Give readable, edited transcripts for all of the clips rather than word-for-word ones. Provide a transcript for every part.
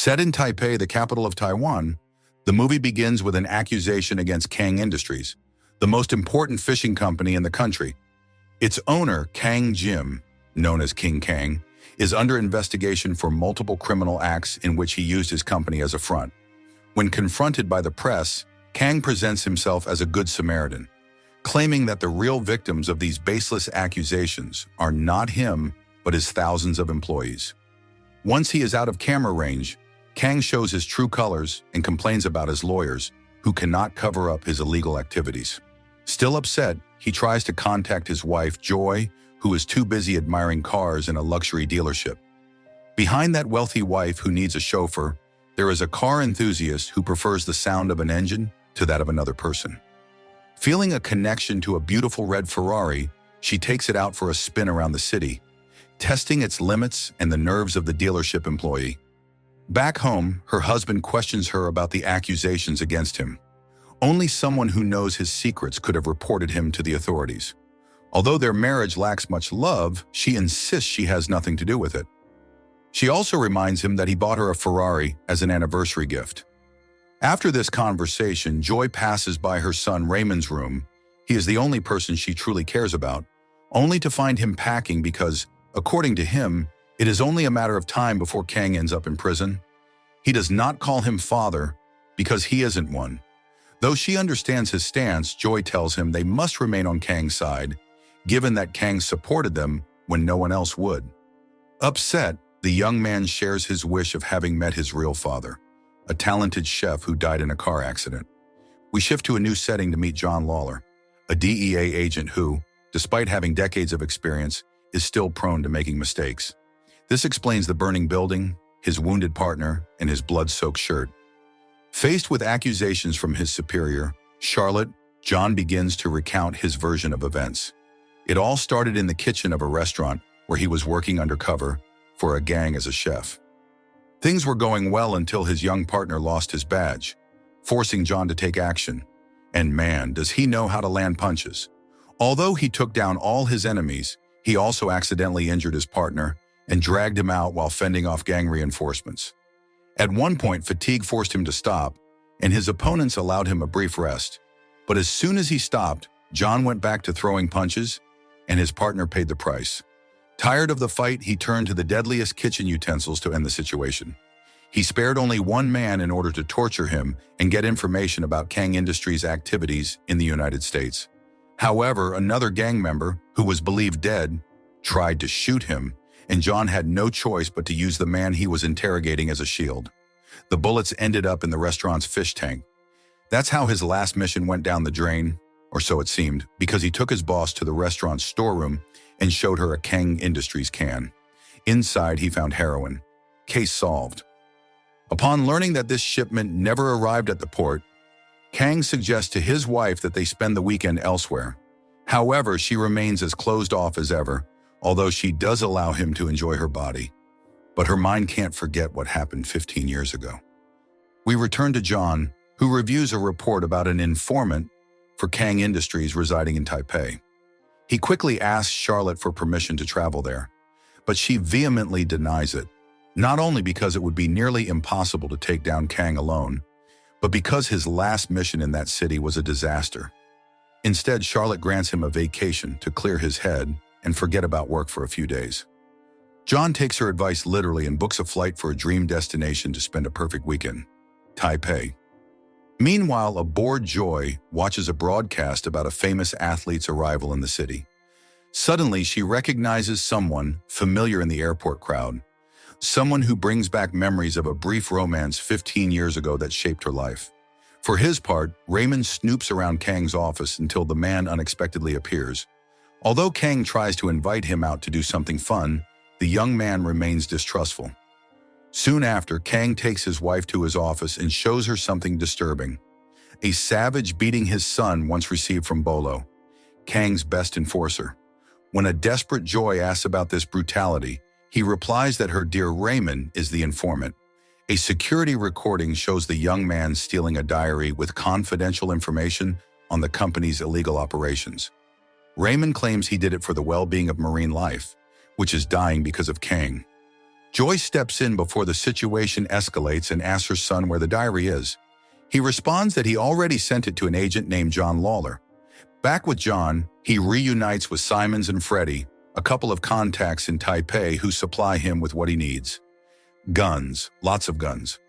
Set in Taipei, the capital of Taiwan, the movie begins with an accusation against Kang Industries, the most important fishing company in the country. Its owner, Kang Jim, known as King Kang, is under investigation for multiple criminal acts in which he used his company as a front. When confronted by the press, Kang presents himself as a good Samaritan, claiming that the real victims of these baseless accusations are not him, but his thousands of employees. Once he is out of camera range, Kang shows his true colors and complains about his lawyers, who cannot cover up his illegal activities. Still upset, he tries to contact his wife, Joy, who is too busy admiring cars in a luxury dealership. Behind that wealthy wife who needs a chauffeur, there is a car enthusiast who prefers the sound of an engine to that of another person. Feeling a connection to a beautiful red Ferrari, she takes it out for a spin around the city, testing its limits and the nerves of the dealership employee. Back home, her husband questions her about the accusations against him. Only someone who knows his secrets could have reported him to the authorities. Although their marriage lacks much love, she insists she has nothing to do with it. She also reminds him that he bought her a Ferrari as an anniversary gift. After this conversation, Joy passes by her son Raymond's room. He is the only person she truly cares about, only to find him packing because, according to him, it is only a matter of time before Kang ends up in prison. He does not call him father because he isn't one. Though she understands his stance, Joy tells him they must remain on Kang's side, given that Kang supported them when no one else would. Upset, the young man shares his wish of having met his real father, a talented chef who died in a car accident. We shift to a new setting to meet John Lawler, a DEA agent who, despite having decades of experience, is still prone to making mistakes. This explains the burning building, his wounded partner, and his blood-soaked shirt. Faced with accusations from his superior, Charlotte, John begins to recount his version of events. It all started in the kitchen of a restaurant where he was working undercover for a gang as a chef. Things were going well until his young partner lost his badge, forcing John to take action. And man, does he know how to land punches. Although he took down all his enemies, he also accidentally injured his partner and dragged him out while fending off gang reinforcements. At one point, fatigue forced him to stop, and his opponents allowed him a brief rest. But as soon as he stopped, John went back to throwing punches, and his partner paid the price. Tired of the fight, he turned to the deadliest kitchen utensils to end the situation. He spared only one man in order to torture him and get information about Kang Industries' activities in the United States. However, another gang member, who was believed dead, tried to shoot him, and John had no choice but to use the man he was interrogating as a shield. The bullets ended up in the restaurant's fish tank. That's how his last mission went down the drain, or so it seemed, because he took his boss to the restaurant's storeroom and showed her a Kang Industries can. Inside, he found heroin. Case solved. Upon learning that this shipment never arrived at the port, Kang suggests to his wife that they spend the weekend elsewhere. However, she remains as closed off as ever, although she does allow him to enjoy her body. But her mind can't forget what happened 15 years ago. We return to John, who reviews a report about an informant for Kang Industries residing in Taipei. He quickly asks Charlotte for permission to travel there, but she vehemently denies it, not only because it would be nearly impossible to take down Kang alone, but because his last mission in that city was a disaster. Instead, Charlotte grants him a vacation to clear his head and forget about work for a few days. John takes her advice literally and books a flight for a dream destination to spend a perfect weekend, Taipei. Meanwhile, a bored Joy watches a broadcast about a famous athlete's arrival in the city. Suddenly, she recognizes someone familiar in the airport crowd, someone who brings back memories of a brief romance 15 years ago that shaped her life. For his part, Raymond snoops around Kang's office until the man unexpectedly appears. Although Kang tries to invite him out to do something fun, the young man remains distrustful. Soon after, Kang takes his wife to his office and shows her something disturbing. A savage beating his son once received from Bolo, Kang's best enforcer. When a desperate Joy asks about this brutality, he replies that her dear Raymond is the informant. A security recording shows the young man stealing a diary with confidential information on the company's illegal operations. Raymond claims he did it for the well-being of marine life, which is dying because of Kang. Joy steps in before the situation escalates and asks her son where the diary is. He responds that he already sent it to an agent named John Lawler. Back with John, he reunites with Simons and Freddie, a couple of contacts in Taipei who supply him with what he needs. Guns, lots of guns.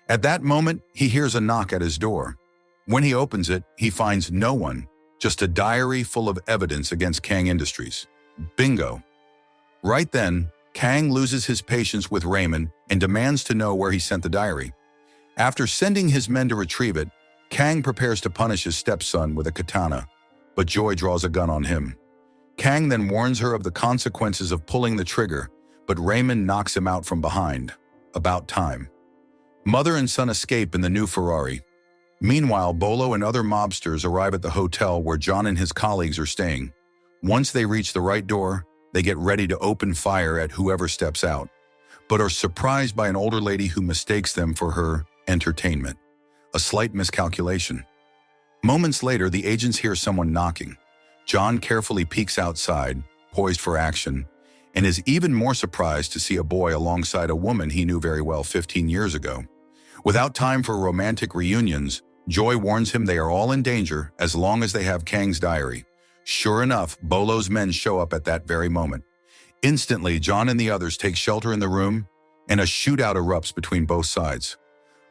At that moment, he hears a knock at his door. When he opens it, he finds no one, just a diary full of evidence against Kang Industries. Bingo. Right then, Kang loses his patience with Raymond and demands to know where he sent the diary. After sending his men to retrieve it, Kang prepares to punish his stepson with a katana, but Joy draws a gun on him. Kang then warns her of the consequences of pulling the trigger, but Raymond knocks him out from behind. About time. Mother and son escape in the new Ferrari. Meanwhile, Bolo and other mobsters arrive at the hotel where John and his colleagues are staying. Once they reach the right door, they get ready to open fire at whoever steps out, but are surprised by an older lady who mistakes them for her entertainment. A slight miscalculation. Moments later, the agents hear someone knocking. John carefully peeks outside, poised for action, and is even more surprised to see a boy alongside a woman he knew very well 15 years ago. Without time for romantic reunions, Joy warns him they are all in danger as long as they have Kang's diary. Sure enough, Bolo's men show up at that very moment. Instantly, John and the others take shelter in the room, and a shootout erupts between both sides.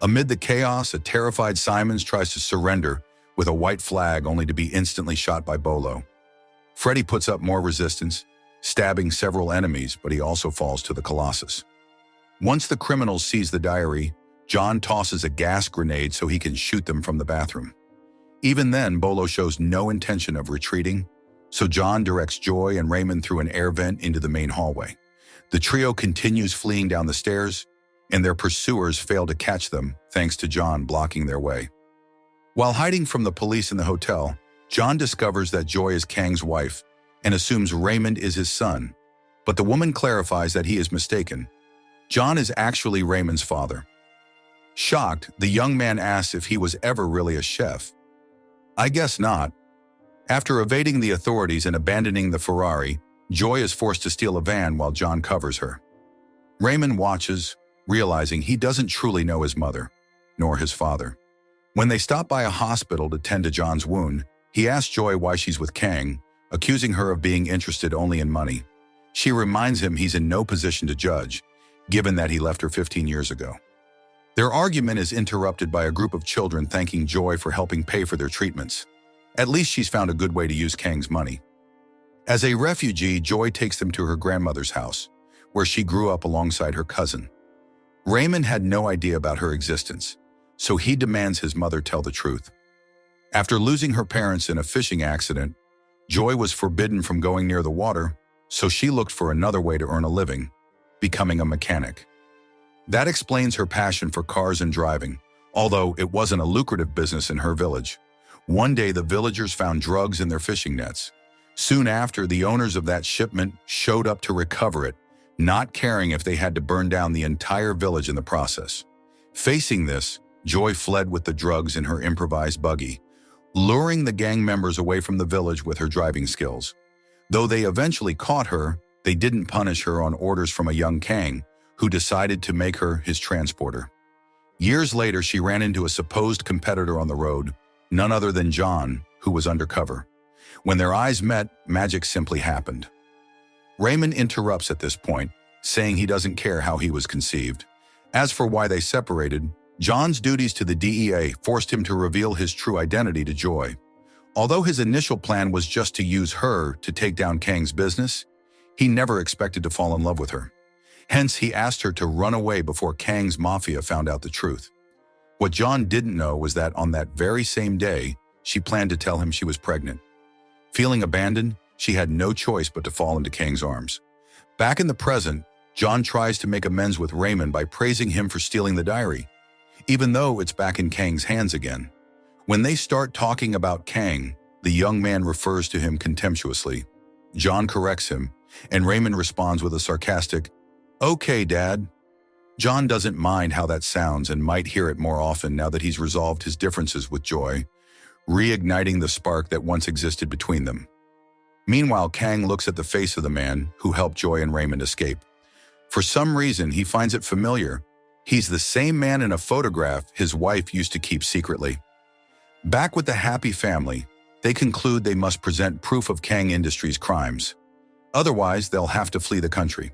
Amid the chaos, a terrified Simons tries to surrender with a white flag only to be instantly shot by Bolo. Freddie puts up more resistance, stabbing several enemies, but he also falls to the Colossus. Once the criminals seize the diary, John tosses a gas grenade so he can shoot them from the bathroom. Even then, Bolo shows no intention of retreating, so John directs Joy and Raymond through an air vent into the main hallway. The trio continues fleeing down the stairs, and their pursuers fail to catch them thanks to John blocking their way. While hiding from the police in the hotel, John discovers that Joy is Kang's wife and assumes Raymond is his son, but the woman clarifies that he is mistaken. John is actually Raymond's father. Shocked, the young man asks if he was ever really a chef. I guess not. After evading the authorities and abandoning the Ferrari, Joy is forced to steal a van while John covers her. Raymond watches, realizing he doesn't truly know his mother, nor his father. When they stop by a hospital to tend to John's wound, he asks Joy why she's with Kang, accusing her of being interested only in money. She reminds him he's in no position to judge, given that he left her 15 years ago. Their argument is interrupted by a group of children thanking Joy for helping pay for their treatments. At least she's found a good way to use Kang's money. As a refugee, Joy takes them to her grandmother's house, where she grew up alongside her cousin. Raymond had no idea about her existence, so he demands his mother tell the truth. After losing her parents in a fishing accident, Joy was forbidden from going near the water, so she looked for another way to earn a living, becoming a mechanic. That explains her passion for cars and driving, although it wasn't a lucrative business in her village. One day, the villagers found drugs in their fishing nets. Soon after, the owners of that shipment showed up to recover it, not caring if they had to burn down the entire village in the process. Facing this, Joy fled with the drugs in her improvised buggy, luring the gang members away from the village with her driving skills. Though they eventually caught her, they didn't punish her on orders from a young Kang, who decided to make her his transporter. Years later, she ran into a supposed competitor on the road, none other than John, who was undercover. When their eyes met, magic simply happened. Raymond interrupts at this point, saying he doesn't care how he was conceived. As for why they separated, John's duties to the DEA forced him to reveal his true identity to Joy. Although his initial plan was just to use her to take down Kang's business, he never expected to fall in love with her. Hence, he asked her to run away before Kang's Mafia found out the truth. What John didn't know was that on that very same day, she planned to tell him she was pregnant. Feeling abandoned, she had no choice but to fall into Kang's arms. Back in the present, John tries to make amends with Raymond by praising him for stealing the diary, even though it's back in Kang's hands again. When they start talking about Kang, the young man refers to him contemptuously. John corrects him, and Raymond responds with a sarcastic, "Okay, Dad." John doesn't mind how that sounds and might hear it more often now that he's resolved his differences with Joy, reigniting the spark that once existed between them. Meanwhile, Kang looks at the face of the man who helped Joy and Raymond escape. For some reason, he finds it familiar. He's the same man in a photograph his wife used to keep secretly. Back with the happy family, they conclude they must present proof of Kang Industries' crimes. Otherwise, they'll have to flee the country.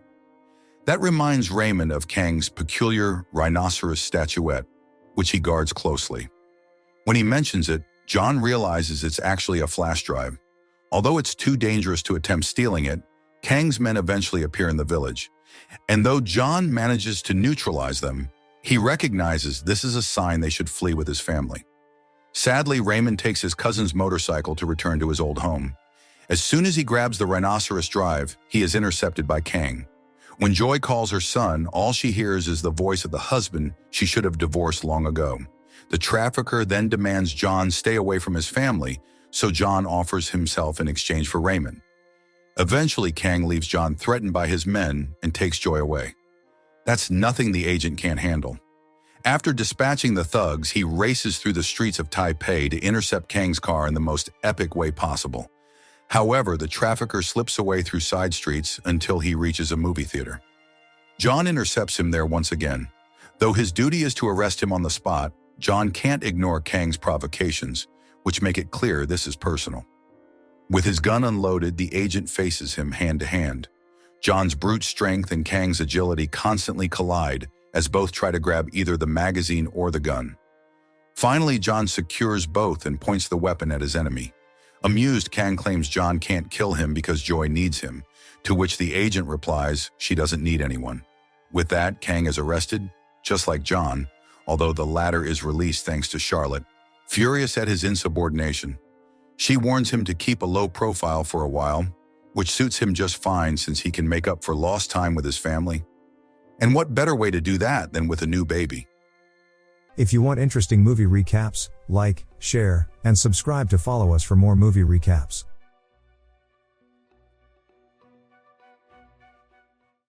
That reminds Raymond of Kang's peculiar rhinoceros statuette, which he guards closely. When he mentions it, John realizes it's actually a flash drive. Although it's too dangerous to attempt stealing it, Kang's men eventually appear in the village. And though John manages to neutralize them, he recognizes this is a sign they should flee with his family. Sadly, Raymond takes his cousin's motorcycle to return to his old home. As soon as he grabs the rhinoceros drive, he is intercepted by Kang. When Joy calls her son, all she hears is the voice of the husband she should have divorced long ago. The trafficker then demands John stay away from his family, so John offers himself in exchange for Raymond. Eventually, Kang leaves John threatened by his men and takes Joy away. That's nothing the agent can't handle. After dispatching the thugs, he races through the streets of Taipei to intercept Kang's car in the most epic way possible. However, the trafficker slips away through side streets until he reaches a movie theater. John intercepts him there once again. Though his duty is to arrest him on the spot, John can't ignore Kang's provocations, which make it clear this is personal. With his gun unloaded, the agent faces him hand to hand. John's brute strength and Kang's agility constantly collide as both try to grab either the magazine or the gun. Finally, John secures both and points the weapon at his enemy. Amused, Kang claims John can't kill him because Joy needs him, to which the agent replies she doesn't need anyone. With that, Kang is arrested, just like John, although the latter is released thanks to Charlotte, furious at his insubordination. She warns him to keep a low profile for a while, which suits him just fine since he can make up for lost time with his family. And what better way to do that than with a new baby? If you want interesting movie recaps, like, share, and subscribe to follow us for more movie recaps.